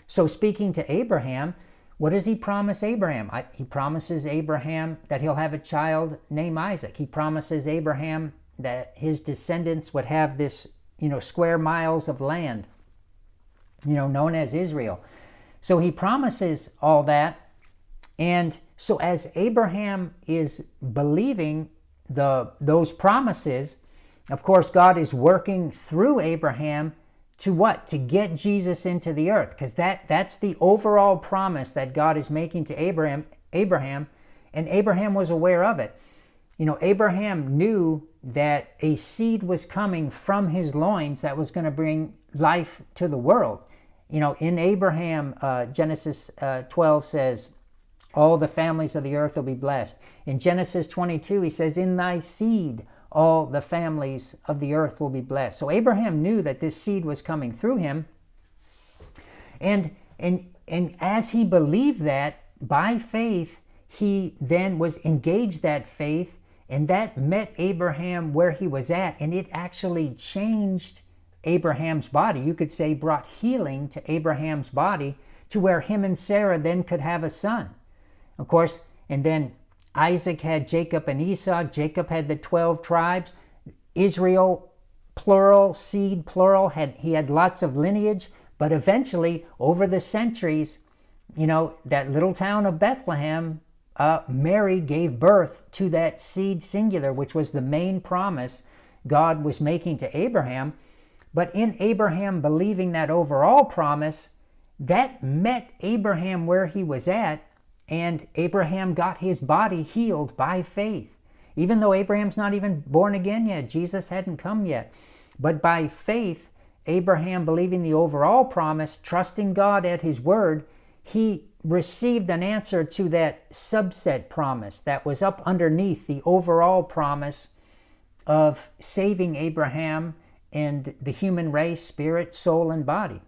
So speaking to Abraham, what does he promise Abraham? He promises Abraham that he'll have a child named Isaac. He promises Abraham that his descendants would have this, square miles of land, known as Israel. So he promises all that. And so as Abraham is believing those promises, of course, God is working through Abraham to what? To get Jesus into the earth, because that's the overall promise that God is making to Abraham, and Abraham was aware of it. Abraham knew that a seed was coming from his loins that was going to bring life to the world. In Abraham, Genesis 12 says, all the families of the earth will be blessed. In Genesis 22, he says, in thy seed, all the families of the earth will be blessed. So Abraham knew that this seed was coming through him. And as he believed that, by faith, he then was engaged that faith, and that met Abraham where he was at, and it actually changed Abraham's body. You could say brought healing to Abraham's body to where him and Sarah then could have a son. Of course, and then Isaac had Jacob and Esau. Jacob had the 12 tribes. Israel, plural, seed, plural, he had lots of lineage. But eventually, over the centuries, that little town of Bethlehem, Mary gave birth to that seed singular, which was the main promise God was making to Abraham. But in Abraham believing that overall promise, that met Abraham where he was at, and Abraham got his body healed by faith. Even though Abraham's not even born again yet, Jesus hadn't come yet. But by faith, Abraham, believing the overall promise, trusting God at his word, he received an answer to that subset promise that was up underneath the overall promise of saving Abraham and the human race, spirit, soul, and body.